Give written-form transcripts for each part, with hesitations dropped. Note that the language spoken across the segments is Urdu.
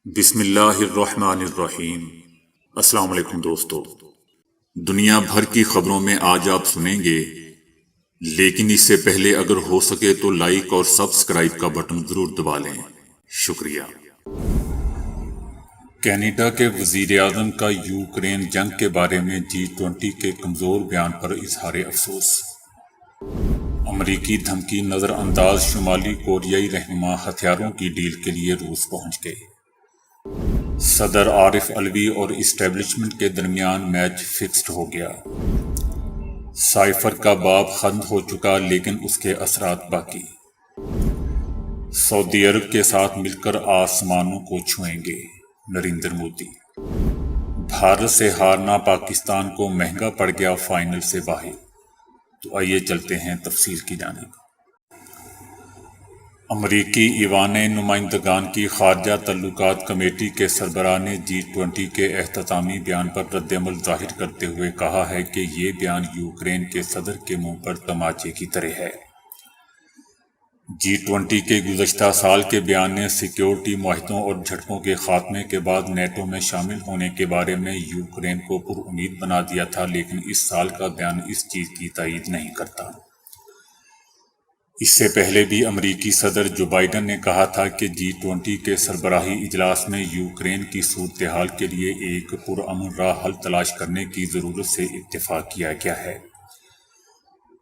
بسم اللہ الرحمن الرحیم۔ السلام علیکم دوستو، دنیا بھر کی خبروں میں آج آپ سنیں گے، لیکن اس سے پہلے اگر ہو سکے تو لائک اور سبسکرائب کا بٹن ضرور دبا لیں۔ شکریہ۔ کینیڈا کے وزیر اعظم کا یوکرین جنگ کے بارے میں G20 کے کمزور بیان پر اظہار افسوس۔ امریکی دھمکی نظر انداز، شمالی کوریائی رہنما ہتھیاروں کی ڈیل کے لیے روس پہنچ گئے۔ صدر عارف علوی اور اسٹیبلشمنٹ کے درمیان میچ فکسڈ ہو گیا۔ سائفر کا باب ختم ہو چکا لیکن اس کے اثرات باقی۔ سعودی عرب کے ساتھ مل کر آسمانوں کو چھوئیں گے، نریندر مودی۔ بھارت سے ہارنا پاکستان کو مہنگا پڑ گیا، فائنل سے باہر۔ تو آئیے چلتے ہیں تفصیل کی جانب۔ امریکی ایوان نمائندگان کی خارجہ تعلقات کمیٹی کے سربراہ نے G20 کے اختتامی بیان پر رد عمل ظاہر کرتے ہوئے کہا ہے کہ یہ بیان یوکرین کے صدر کے منہ پر تماچے کی طرح ہے۔ G20 کے گزشتہ سال کے بیان نے سیکیورٹی معاہدوں اور جھٹکوں کے خاتمے کے بعد نیٹو میں شامل ہونے کے بارے میں یوکرین کو پر امید بنا دیا تھا، لیکن اس سال کا بیان اس چیز کی تائید نہیں کرتا۔ اس سے پہلے بھی امریکی صدر جو بائیڈن نے کہا تھا کہ G20 کے سربراہی اجلاس میں یوکرین کی صورتحال کے لیے ایک پرامن راہ حل تلاش کرنے کی ضرورت سے اتفاق کیا گیا ہے۔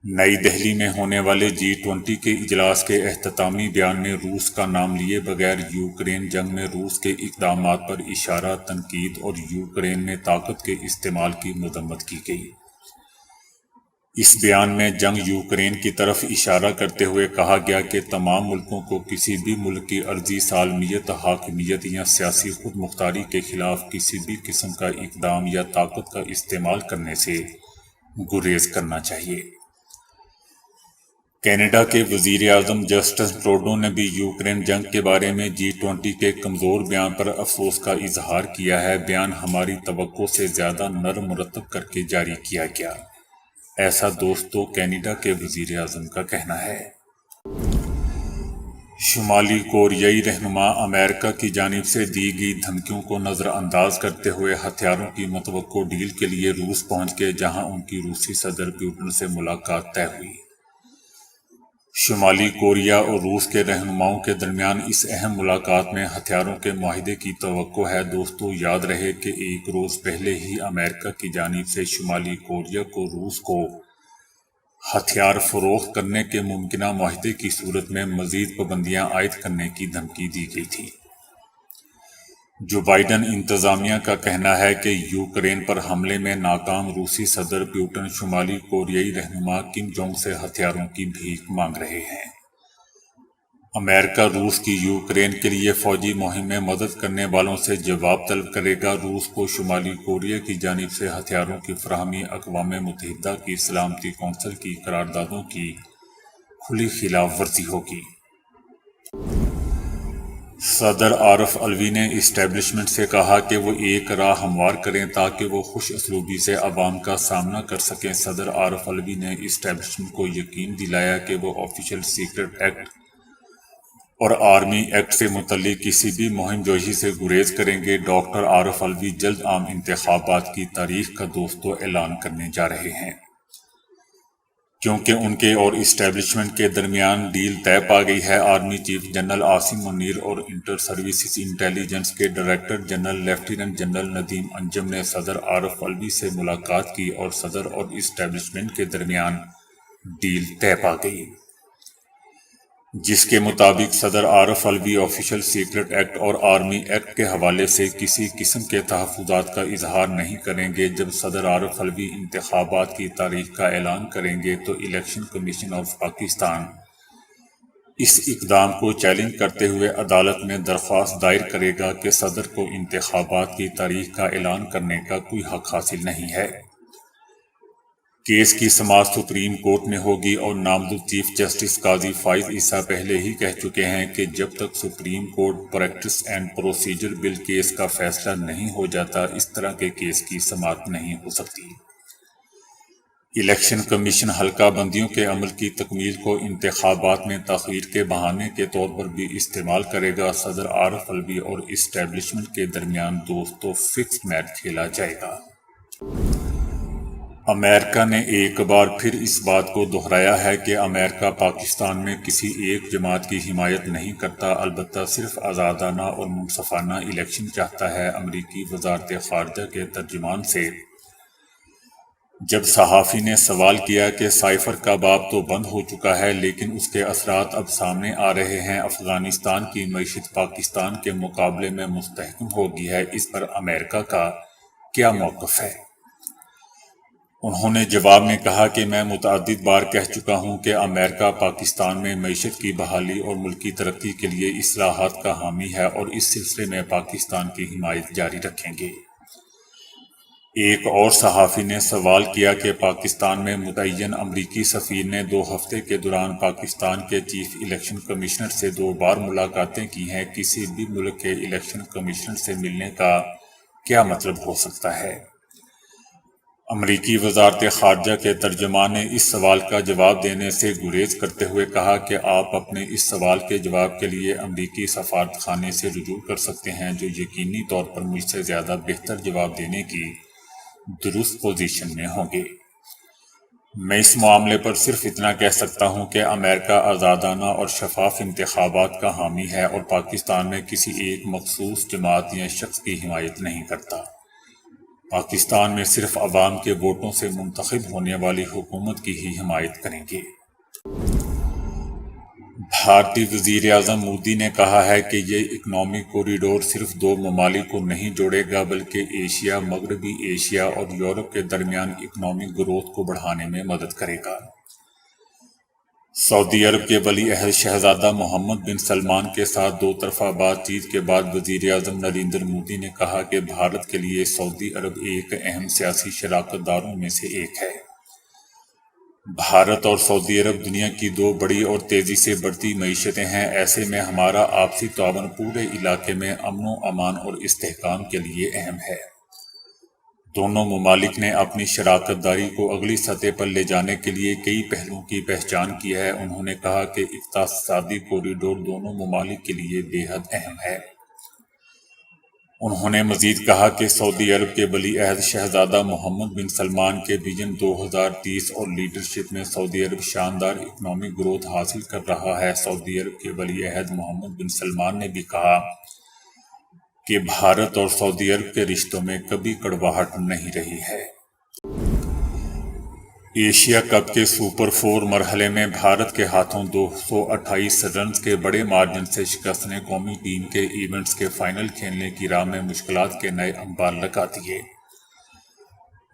نئی دہلی میں ہونے والے G20 کے اجلاس کے اختتامی بیان میں روس کا نام لیے بغیر یوکرین جنگ میں روس کے اقدامات پر اشارہ، تنقید اور یوکرین میں طاقت کے استعمال کی مذمت کی گئی۔ اس بیان میں جنگ یوکرین کی طرف اشارہ کرتے ہوئے کہا گیا کہ تمام ملکوں کو کسی بھی ملک کی عرضی سالمیت، حاکمیت یا سیاسی خود مختاری کے خلاف کسی بھی قسم کا اقدام یا طاقت کا استعمال کرنے سے گریز کرنا چاہیے۔ کینیڈا کے وزیر اعظم جسٹن ٹروڈو نے بھی یوکرین جنگ کے بارے میں G20 کے کمزور بیان پر افسوس کا اظہار کیا ہے۔ بیان ہماری توقع سے زیادہ نرم مرتب کر کے جاری کیا گیا، ایسا دوستو کینیڈا کے وزیر اعظم کا کہنا ہے۔ شمالی کوریائی رہنما امریکہ کی جانب سے دی گئی دھمکیوں کو نظر انداز کرتے ہوئے ہتھیاروں کی متوقع ڈیل کے لیے روس پہنچ گئے، جہاں ان کی روسی صدر پیوٹن سے ملاقات طے ہوئی۔ شمالی کوریا اور روس کے رہنماؤں کے درمیان اس اہم ملاقات میں ہتھیاروں کے معاہدے کی توقع ہے۔ دوستو یاد رہے کہ ایک روز پہلے ہی امریکہ کی جانب سے شمالی کوریا کو روس کو ہتھیار فروخت کرنے کے ممکنہ معاہدے کی صورت میں مزید پابندیاں عائد کرنے کی دھمکی دی گئی تھی۔ جو بائیڈن انتظامیہ کا کہنا ہے کہ یوکرین پر حملے میں ناکام روسی صدر پیوٹن شمالی کوریائی رہنما کم جونگ سے ہتھیاروں کی بھیک مانگ رہے ہیں۔ امریکہ روس کی یوکرین کے لیے فوجی مہم میں مدد کرنے والوں سے جواب طلب کرے گا۔ روس کو شمالی کوریا کی جانب سے ہتھیاروں کی فراہمی اقوام متحدہ کی سلامتی کونسل کی قراردادوں کی کھلی خلاف ورزی ہوگی۔ صدر عارف علوی نے اسٹیبلشمنٹ سے کہا کہ وہ ایک راہ ہموار کریں تاکہ وہ خوش اسلوبی سے عوام کا سامنا کر سکیں۔ صدر عارف علوی نے اسٹیبلشمنٹ کو یقین دلایا کہ وہ آفیشل سیکرٹ ایکٹ اور آرمی ایکٹ سے متعلق کسی بھی مہم جوئی سے گریز کریں گے۔ ڈاکٹر عارف علوی جلد عام انتخابات کی تاریخ کا دوستو اعلان کرنے جا رہے ہیں، کیونکہ ان کے اور اسٹیبلشمنٹ کے درمیان ڈیل طے پا گئی ہے۔ Army chief general Asim Munir اور انٹر سروسز انٹیلی جنس کے director general lieutenant general Nadeem Anjum نے صدر عارف علوی سے ملاقات کی اور صدر اور اسٹیبلشمنٹ کے درمیان ڈیل طے پا گئی، جس کے مطابق صدر Arif Alvi official secret act اور آرمی ایکٹ کے حوالے سے کسی قسم کے تحفظات کا اظہار نہیں کریں گے۔ جب صدر عارف علوی انتخابات کی تاریخ کا اعلان کریں گے تو الیکشن کمیشن آف پاکستان اس اقدام کو چیلنج کرتے ہوئے عدالت میں درخواست دائر کرے گا کہ صدر کو انتخابات کی تاریخ کا اعلان کرنے کا کوئی حق حاصل نہیں ہے۔ کیس کی سماعت سپریم کورٹ میں ہوگی اور نامزد چیف جسٹس قاضی فائز عیسیٰ پہلے ہی کہہ چکے ہیں کہ جب تک supreme court practice and procedure bill case کا فیصلہ نہیں ہو جاتا، اس طرح کے کیس کی سماعت نہیں ہو سکتی۔ الیکشن کمیشن حلقہ بندیوں کے عمل کی تکمیل کو انتخابات میں تاخیر کے بہانے کے طور پر بھی استعمال کرے گا۔ صدر عارف الوی اور اسٹیبلشمنٹ کے درمیان دوستو فکس میچ کھیلا جائے گا۔ امریکہ نے ایک بار پھر اس بات کو دہرایا ہے کہ امریکہ پاکستان میں کسی ایک جماعت کی حمایت نہیں کرتا، البتہ صرف آزادانہ اور منصفانہ الیکشن چاہتا ہے۔ امریکی وزارت خارجہ کے ترجمان سے جب صحافی نے سوال کیا کہ سائفر کا باب تو بند ہو چکا ہے لیکن اس کے اثرات اب سامنے آ رہے ہیں، افغانستان کی معیشت پاکستان کے مقابلے میں مستحکم ہو گئی ہے، اس پر امریکہ کا کیا موقف ہے؟ انہوں نے جواب میں کہا کہ میں متعدد بار کہہ چکا ہوں کہ امریکہ پاکستان میں معیشت کی بحالی اور ملکی ترقی کے لیے اصلاحات کا حامی ہے اور اس سلسلے میں پاکستان کی حمایت جاری رکھیں گے۔ ایک اور صحافی نے سوال کیا کہ پاکستان میں متعین امریکی سفیر نے 2 ہفتے کے دوران پاکستان کے چیف الیکشن کمشنر سے 2 بار ملاقاتیں کی ہیں، کسی بھی ملک کے الیکشن کمشنر سے ملنے کا کیا مطلب ہو سکتا ہے؟ امریکی وزارت خارجہ کے ترجمان نے اس سوال کا جواب دینے سے گریز کرتے ہوئے کہا کہ آپ اپنے اس سوال کے جواب کے لیے امریکی سفارت خانے سے رجوع کر سکتے ہیں، جو یقینی طور پر مجھ سے زیادہ بہتر جواب دینے کی درست پوزیشن میں ہوں گے۔ میں اس معاملے پر صرف اتنا کہہ سکتا ہوں کہ امریکہ آزادانہ اور شفاف انتخابات کا حامی ہے اور پاکستان میں کسی ایک مخصوص جماعت یا شخص کی حمایت نہیں کرتا۔ پاکستان میں صرف عوام کے ووٹوں سے منتخب ہونے والی حکومت کی ہی حمایت کریں گے۔ بھارتی وزیر اعظم مودی نے کہا ہے کہ یہ اکنامک کوریڈور صرف 2 ممالک کو نہیں جوڑے گا بلکہ ایشیا، مغربی ایشیا اور یورپ کے درمیان اکنامک گروتھ کو بڑھانے میں مدد کرے گا۔ سعودی عرب کے ولی عہد شہزادہ محمد بن سلمان کے ساتھ 2 طرفہ بات چیت کے بعد وزیر اعظم نریندر مودی نے کہا کہ بھارت کے لیے سعودی عرب ایک اہم سیاسی شراکت داروں میں سے ایک ہے۔ بھارت اور سعودی عرب دنیا کی 2 بڑی اور تیزی سے بڑھتی معیشتیں ہیں، ایسے میں ہمارا آپسی تعاون پورے علاقے میں امن و امان اور استحکام کے لیے اہم ہے۔ دونوں ممالک نے اپنی شراکت داری کو اگلی سطح پر لے جانے کے لیے کئی پہلوؤں کی پہچان کی ہے۔ انہوں نے کہا کہ اقتصادی کوریڈور دونوں ممالک کے لیے بے حد اہم ہے۔ انہوں نے مزید کہا کہ سعودی عرب کے ولی عہد شہزادہ محمد بن سلمان کے وژن 2030 اور لیڈرشپ میں سعودی عرب شاندار اکنامک گروتھ حاصل کر رہا ہے۔ سعودی عرب کے ولی عہد محمد بن سلمان نے بھی کہا کہ بھارت اور سعودی عرب کے رشتوں میں کبھی کڑواہٹ نہیں رہی ہے۔ ایشیا کپ کے سپر 4 مرحلے میں بھارت کے ہاتھوں 228 رنز کے بڑے مارجن سے شکست نے قومی ٹیم کے ایونٹس کے فائنل کھیلنے کی راہ میں مشکلات کے نئے انبار لگا دیے۔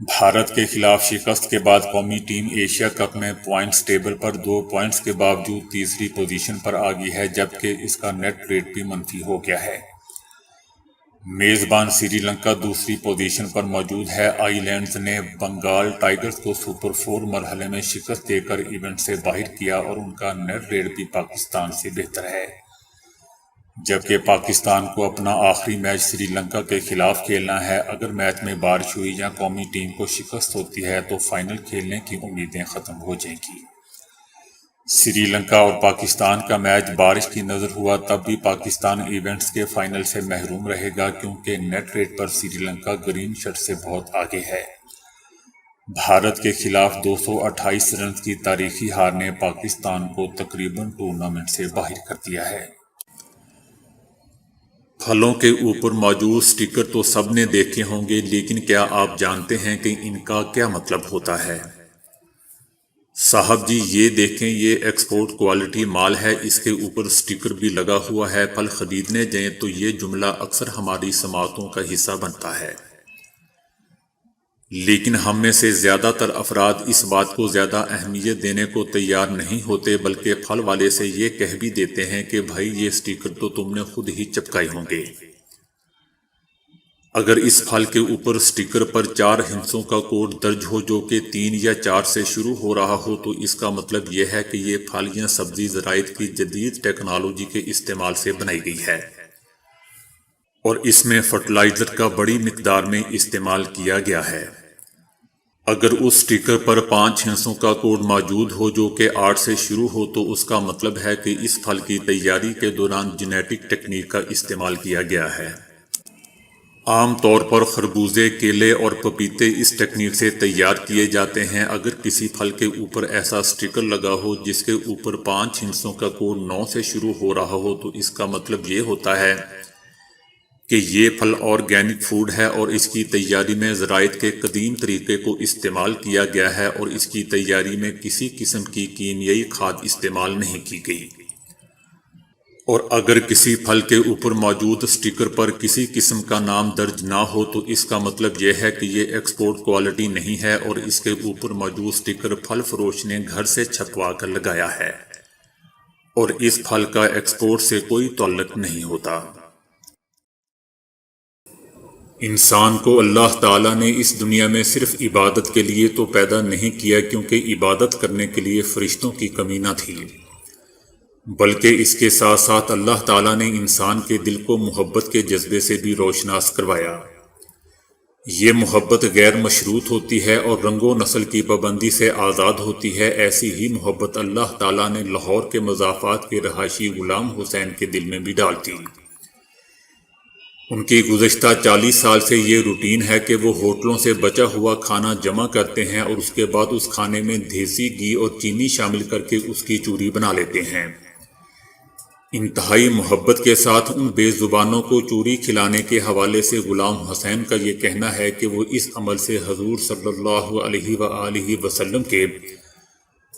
بھارت کے خلاف شکست کے بعد قومی ٹیم ایشیا کپ میں پوائنٹس ٹیبل پر 2 پوائنٹس کے باوجود تیسری پوزیشن پر آ گئی ہے، جبکہ اس کا نیٹ ریٹ بھی منفی ہو گیا ہے۔ میزبان سری لنکا دوسری پوزیشن پر موجود ہے۔ آئی لینڈز نے بنگال ٹائگرز کو سپر 4 مرحلے میں شکست دے کر ایونٹ سے باہر کیا اور ان کا نیٹ ریٹ بھی پاکستان سے بہتر ہے، جبکہ پاکستان کو اپنا آخری میچ سری لنکا کے خلاف کھیلنا ہے۔ اگر میچ میں بارش ہوئی یا قومی ٹیم کو شکست ہوتی ہے تو فائنل کھیلنے کی امیدیں ختم ہو جائیں گی۔ سری لنکا اور پاکستان کا میچ بارش کی نظر ہوا تب بھی پاکستان ایونٹس کے فائنل سے محروم رہے گا، کیونکہ نیٹ ریٹ پر سری لنکا گرین شرٹ سے بہت آگے ہے۔ بھارت کے خلاف 228 رنز کی تاریخی ہار نے پاکستان کو تقریباً ٹورنامنٹ سے باہر کر دیا ہے۔ پھلوں کے اوپر موجود سٹیکر تو سب نے دیکھے ہوں گے، لیکن کیا آپ جانتے ہیں کہ ان کا کیا مطلب ہوتا ہے؟ صاحب جی یہ دیکھیں، یہ ایکسپورٹ کوالٹی مال ہے، اس کے اوپر سٹیکر بھی لگا ہوا ہے۔ پھل خریدنے جائیں تو یہ جملہ اکثر ہماری سماعتوں کا حصہ بنتا ہے، لیکن ہم میں سے زیادہ تر افراد اس بات کو زیادہ اہمیت دینے کو تیار نہیں ہوتے، بلکہ پھل والے سے یہ کہہ بھی دیتے ہیں کہ بھائی یہ سٹیکر تو تم نے خود ہی چپکائے ہوں گے۔ اگر اس پھل کے اوپر سٹیکر پر 4 ہندسوں کا کوڈ درج ہو جو کہ 3 یا 4 سے شروع ہو رہا ہو، تو اس کا مطلب یہ ہے کہ یہ پھل یا سبزی زراعت کی جدید ٹیکنالوجی کے استعمال سے بنائی گئی ہے اور اس میں فرٹیلائزر کا بڑی مقدار میں استعمال کیا گیا ہے۔ اگر اس سٹیکر پر 5 ہندسوں کا کوڈ موجود ہو جو کہ 8 سے شروع ہو تو اس کا مطلب ہے کہ اس پھل کی تیاری کے دوران جینیٹک ٹیکنیک کا استعمال کیا گیا ہے۔ عام طور پر خربوزے، کیلے اور پپیتے اس ٹیکنیک سے تیار کیے جاتے ہیں۔ اگر کسی پھل کے اوپر ایسا سٹیکر لگا ہو جس کے اوپر 5 ہندسوں کا کوڈ 9 سے شروع ہو رہا ہو تو اس کا مطلب یہ ہوتا ہے کہ یہ پھل آرگینک فوڈ ہے اور اس کی تیاری میں زراعت کے قدیم طریقے کو استعمال کیا گیا ہے اور اس کی تیاری میں کسی قسم کی کیمیائی کھاد استعمال نہیں کی گئی۔ اور اگر کسی پھل کے اوپر موجود سٹیکر پر کسی قسم کا نام درج نہ ہو تو اس کا مطلب یہ ہے کہ یہ ایکسپورٹ کوالٹی نہیں ہے اور اس کے اوپر موجود سٹیکر پھل فروش نے گھر سے چھپوا کر لگایا ہے اور اس پھل کا ایکسپورٹ سے کوئی تعلق نہیں ہوتا۔ انسان کو اللہ تعالیٰ نے اس دنیا میں صرف عبادت کے لیے تو پیدا نہیں کیا کیونکہ عبادت کرنے کے لیے فرشتوں کی کمی نہ تھی، بلکہ اس کے ساتھ ساتھ اللہ تعالیٰ نے انسان کے دل کو محبت کے جذبے سے بھی روشناس کروایا۔ یہ محبت غیر مشروط ہوتی ہے اور رنگ و نسل کی پابندی سے آزاد ہوتی ہے۔ ایسی ہی محبت اللہ تعالیٰ نے لاہور کے مضافات کے رہائشی غلام حسین کے دل میں بھی ڈال دی۔ ان کی گزشتہ 40 سال سے یہ روٹین ہے کہ وہ ہوٹلوں سے بچا ہوا کھانا جمع کرتے ہیں اور اس کے بعد اس کھانے میں دیسی گھی اور چینی شامل کر کے اس کی چوری بنا لیتے ہیں۔ انتہائی محبت کے ساتھ ان بے زبانوں کو چوری کھلانے کے حوالے سے غلام حسین کا یہ کہنا ہے کہ وہ اس عمل سے حضور صلی اللہ علیہ وآلہ وسلم کے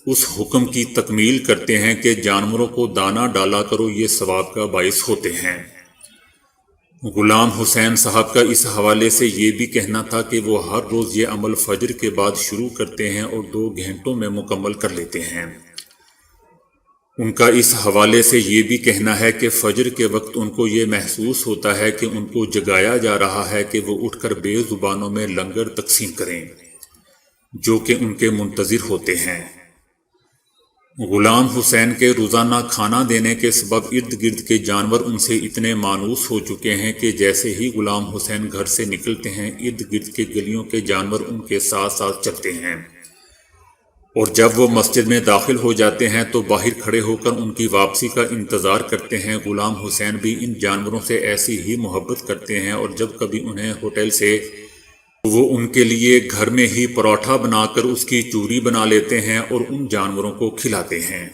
اس حکم کی تکمیل کرتے ہیں کہ جانوروں کو دانہ ڈالا کرو، یہ ثواب کا باعث ہوتے ہیں۔ غلام حسین صاحب کا اس حوالے سے یہ بھی کہنا تھا کہ وہ ہر روز یہ عمل فجر کے بعد شروع کرتے ہیں اور 2 گھنٹوں میں مکمل کر لیتے ہیں۔ ان کا اس حوالے سے یہ بھی کہنا ہے کہ فجر کے وقت ان کو یہ محسوس ہوتا ہے کہ ان کو جگایا جا رہا ہے کہ وہ اٹھ کر بے زبانوں میں لنگر تقسیم کریں جو کہ ان کے منتظر ہوتے ہیں۔ غلام حسین کے روزانہ کھانا دینے کے سبب ارد گرد کے جانور ان سے اتنے مانوس ہو چکے ہیں کہ جیسے ہی غلام حسین گھر سے نکلتے ہیں ارد گرد کے گلیوں کے جانور ان کے ساتھ ساتھ چلتے ہیں، اور جب وہ مسجد میں داخل ہو جاتے ہیں تو باہر کھڑے ہو کر ان کی واپسی کا انتظار کرتے ہیں۔ غلام حسین بھی ان جانوروں سے ایسی ہی محبت کرتے ہیں اور جب کبھی انہیں ہوٹل سے وہ ان کے لیے گھر میں ہی پراٹھا بنا کر اس کی چوری بنا لیتے ہیں اور ان جانوروں کو کھلاتے ہیں۔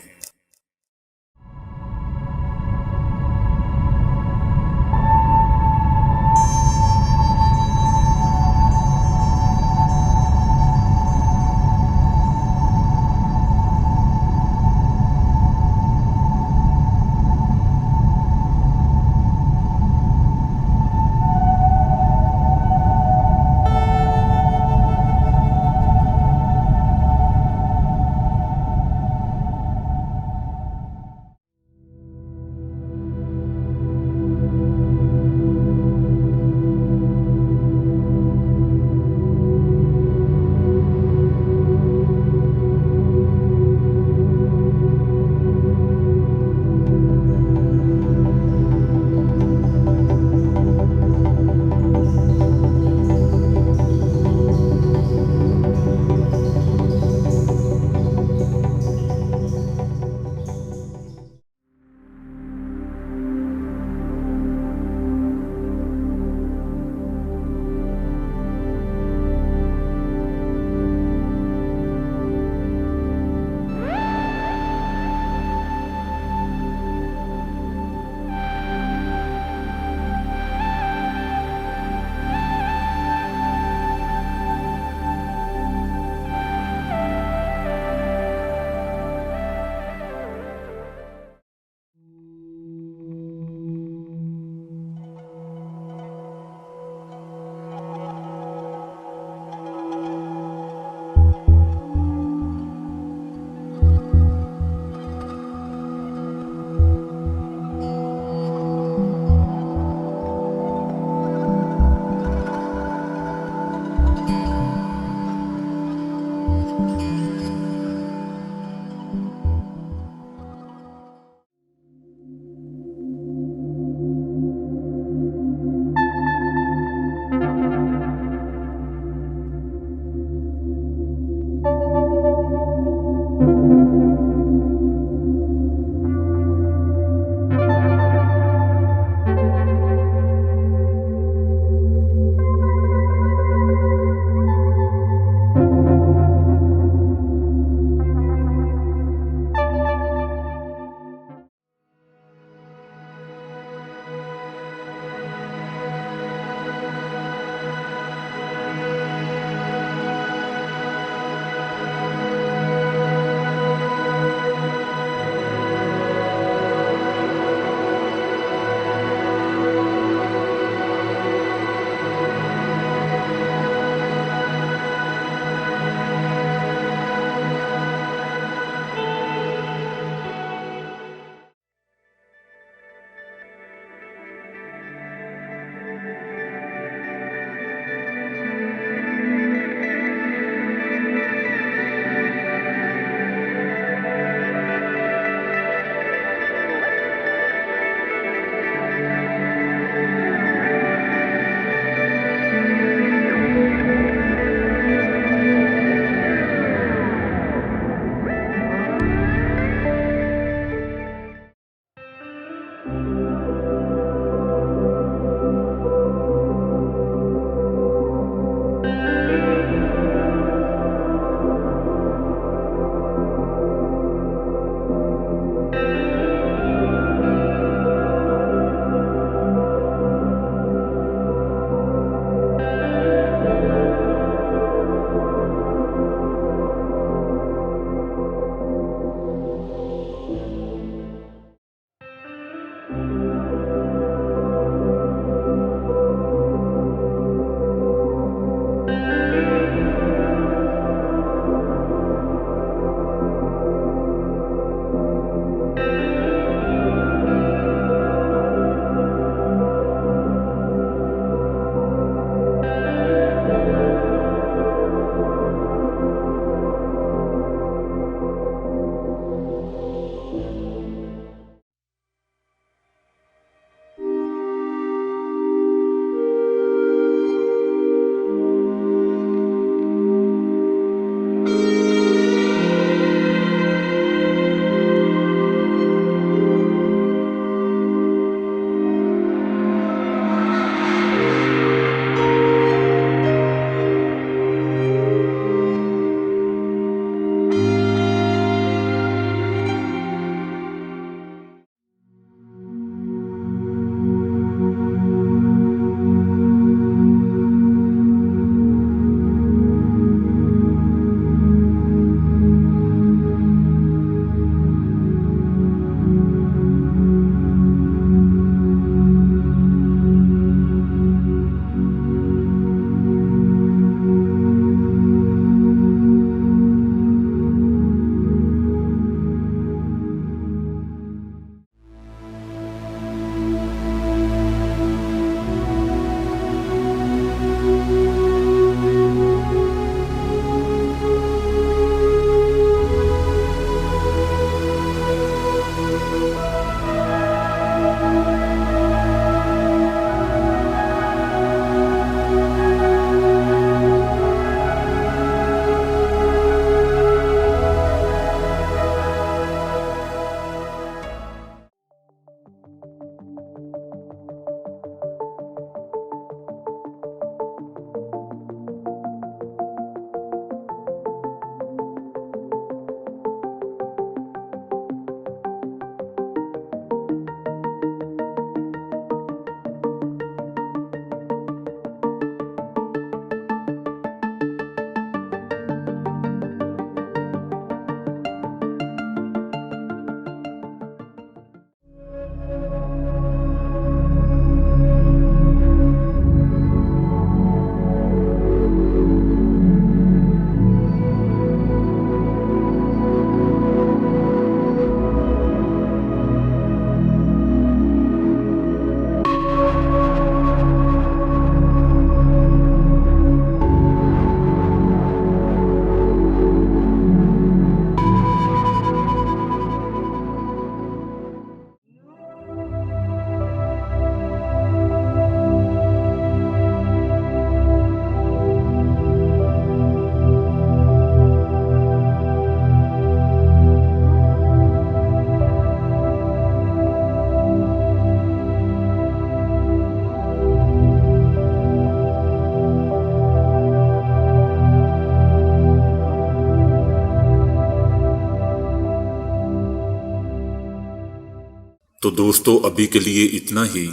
تو دوستو ابھی کے لیے اتنا ہی۔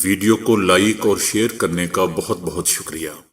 ویڈیو کو لائک اور شیئر کرنے کا بہت بہت شکریہ۔